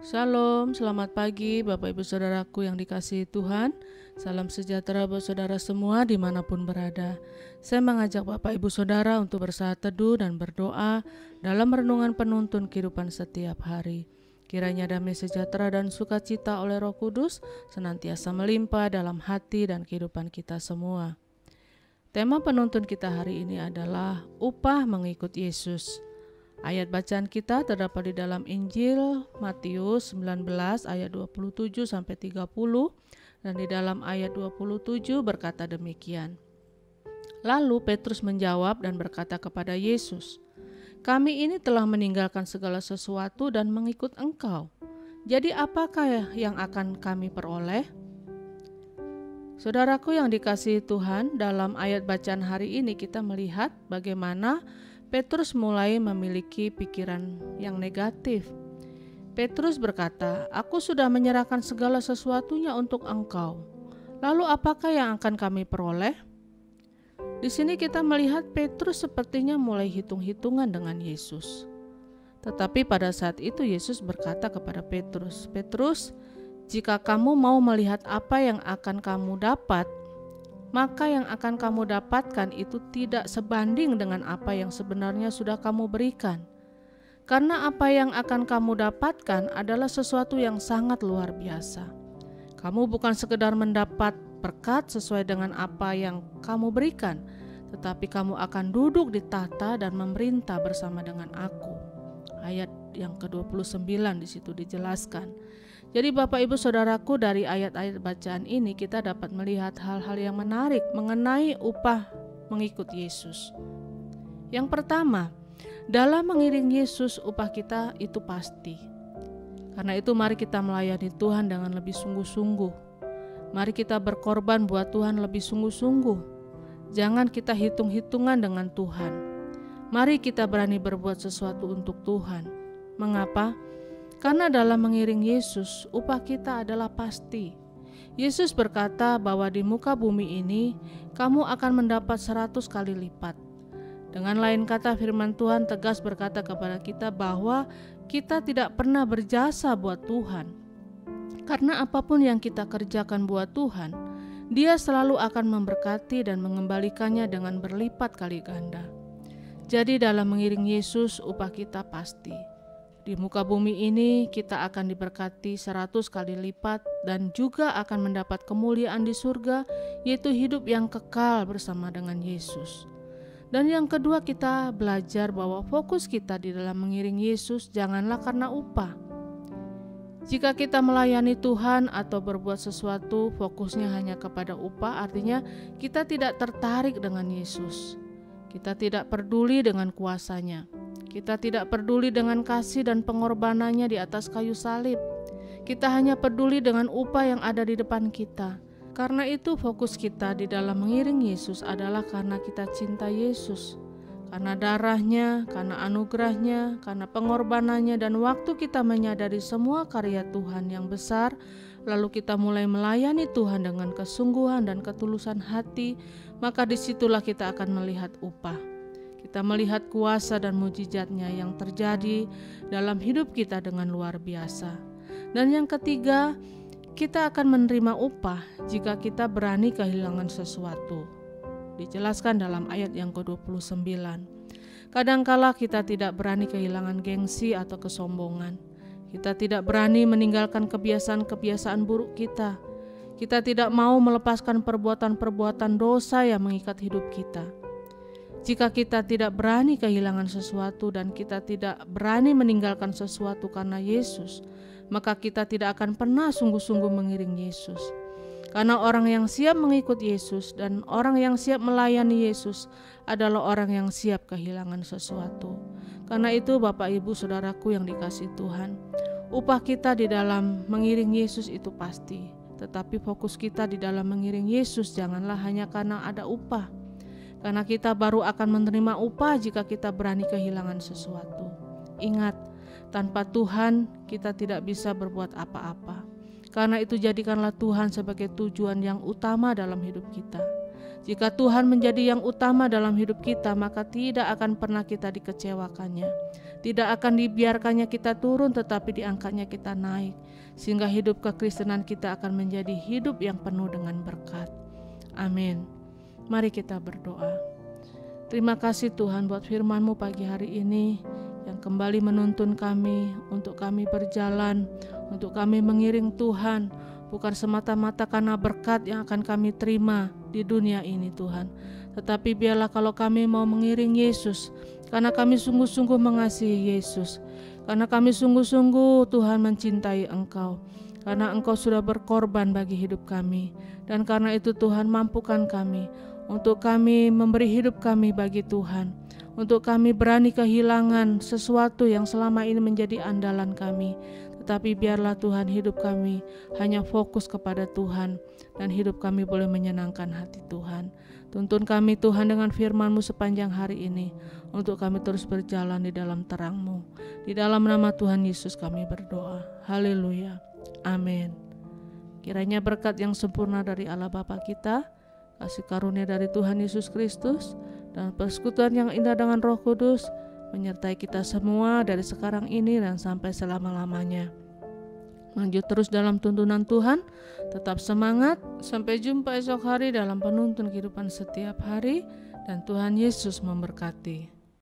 Shalom, selamat pagi Bapak Ibu Saudaraku yang dikasihi Tuhan. Salam sejahtera buat saudara semua dimanapun berada. Saya mengajak Bapak Ibu Saudara untuk bersaat teduh dan berdoa dalam renungan penuntun kehidupan setiap hari. Kiranya damai sejahtera dan sukacita oleh Roh Kudus senantiasa melimpah dalam hati dan kehidupan kita semua. Tema penuntun kita hari ini adalah upah mengikut Yesus. Ayat bacaan kita terdapat di dalam Injil Matius 19 ayat 27 sampai 30 dan di dalam ayat 27 berkata demikian. Lalu Petrus menjawab dan berkata kepada Yesus, "Kami ini telah meninggalkan segala sesuatu dan mengikut Engkau. Jadi apakah yang akan kami peroleh?" Saudaraku yang dikasihi Tuhan, dalam ayat bacaan hari ini kita melihat bagaimana Petrus mulai memiliki pikiran yang negatif. Petrus berkata, "Aku sudah menyerahkan segala sesuatunya untuk Engkau. Lalu apakah yang akan kami peroleh?" Di sini kita melihat Petrus sepertinya mulai hitung-hitungan dengan Yesus. Tetapi pada saat itu Yesus berkata kepada Petrus, "Petrus, jika kamu mau melihat apa yang akan kamu dapat, maka yang akan kamu dapatkan itu tidak sebanding dengan apa yang sebenarnya sudah kamu berikan. Karena apa yang akan kamu dapatkan adalah sesuatu yang sangat luar biasa. Kamu bukan sekedar mendapat berkat sesuai dengan apa yang kamu berikan, tetapi kamu akan duduk di tahta dan memerintah bersama dengan Aku." Ayat yang ke-29 di situ dijelaskan. Jadi Bapak Ibu Saudaraku, dari ayat-ayat bacaan ini kita dapat melihat hal-hal yang menarik mengenai upah mengikut Yesus. Yang pertama, dalam mengiring Yesus upah kita itu pasti. Karena itu mari kita melayani Tuhan dengan lebih sungguh-sungguh. Mari kita berkorban buat Tuhan lebih sungguh-sungguh. Jangan kita hitung-hitungan dengan Tuhan. Mari kita berani berbuat sesuatu untuk Tuhan. Mengapa? Karena dalam mengiring Yesus, upah kita adalah pasti. Yesus berkata bahwa di muka bumi ini, kamu akan mendapat 100 kali lipat. Dengan lain kata, firman Tuhan tegas berkata kepada kita bahwa kita tidak pernah berjasa buat Tuhan. Karena apapun yang kita kerjakan buat Tuhan, Dia selalu akan memberkati dan mengembalikannya dengan berlipat kali ganda. Jadi dalam mengiring Yesus, upah kita pasti. Di muka bumi ini kita akan diberkati 100 kali lipat dan juga akan mendapat kemuliaan di surga, yaitu hidup yang kekal bersama dengan Yesus. Dan yang kedua, kita belajar bahwa fokus kita di dalam mengiring Yesus janganlah karena upah. Jika kita melayani Tuhan atau berbuat sesuatu fokusnya hanya kepada upah, artinya kita tidak tertarik dengan Yesus. Kita tidak peduli dengan kuasanya. Kita tidak peduli dengan kasih dan pengorbanannya di atas kayu salib. Kita hanya peduli dengan upah yang ada di depan kita. Karena itu fokus kita di dalam mengiring Yesus adalah karena kita cinta Yesus. Karena darahnya, karena anugerahnya, karena pengorbanannya, dan waktu kita menyadari semua karya Tuhan yang besar, lalu kita mulai melayani Tuhan dengan kesungguhan dan ketulusan hati, maka disitulah kita akan melihat upah. Kita melihat kuasa dan mujizatnya yang terjadi dalam hidup kita dengan luar biasa. Dan yang ketiga, kita akan menerima upah jika kita berani kehilangan sesuatu. Dijelaskan dalam ayat yang ke-29. Kadangkala kita tidak berani kehilangan gengsi atau kesombongan. Kita tidak berani meninggalkan kebiasaan-kebiasaan buruk kita. Kita tidak mau melepaskan perbuatan-perbuatan dosa yang mengikat hidup kita. Jika kita tidak berani kehilangan sesuatu dan kita tidak berani meninggalkan sesuatu karena Yesus, maka kita tidak akan pernah sungguh-sungguh mengiring Yesus. Karena orang yang siap mengikut Yesus dan orang yang siap melayani Yesus adalah orang yang siap kehilangan sesuatu. Karena itu Bapak Ibu Saudaraku yang dikasihi Tuhan, upah kita di dalam mengiring Yesus itu pasti. Tetapi fokus kita di dalam mengiring Yesus janganlah hanya karena ada upah. Karena kita baru akan menerima upah jika kita berani kehilangan sesuatu. Ingat, tanpa Tuhan kita tidak bisa berbuat apa-apa. Karena itu jadikanlah Tuhan sebagai tujuan yang utama dalam hidup kita. Jika Tuhan menjadi yang utama dalam hidup kita, maka tidak akan pernah kita dikecewakannya. Tidak akan dibiarkannya kita turun, tetapi diangkatnya kita naik, sehingga hidup kekristenan kita akan menjadi hidup yang penuh dengan berkat. Amin. Mari kita berdoa. Terima kasih Tuhan buat firman-Mu pagi hari ini yang kembali menuntun kami untuk kami berjalan, untuk kami mengiring Tuhan, bukan semata-mata karena berkat yang akan kami terima di dunia ini Tuhan, tetapi biarlah kalau kami mau mengiring Yesus, karena kami sungguh-sungguh mengasihi Yesus, karena kami sungguh-sungguh Tuhan mencintai Engkau, karena Engkau sudah berkorban bagi hidup kami, dan karena itu Tuhan mampukan kami untuk kami memberi hidup kami bagi Tuhan, untuk kami berani kehilangan sesuatu yang selama ini menjadi andalan kami, tetapi biarlah Tuhan hidup kami hanya fokus kepada Tuhan, dan hidup kami boleh menyenangkan hati Tuhan. Tuntun kami Tuhan dengan firman-Mu sepanjang hari ini, untuk kami terus berjalan di dalam terang-Mu. Di dalam nama Tuhan Yesus kami berdoa. Haleluya. Amin. Kiranya berkat yang sempurna dari Allah Bapa kita, kasih karunia dari Tuhan Yesus Kristus, dan persekutuan yang indah dengan Roh Kudus menyertai kita semua dari sekarang ini dan sampai selama-lamanya. Lanjut terus dalam tuntunan Tuhan, tetap semangat, sampai jumpa esok hari dalam penuntun kehidupan setiap hari, dan Tuhan Yesus memberkati.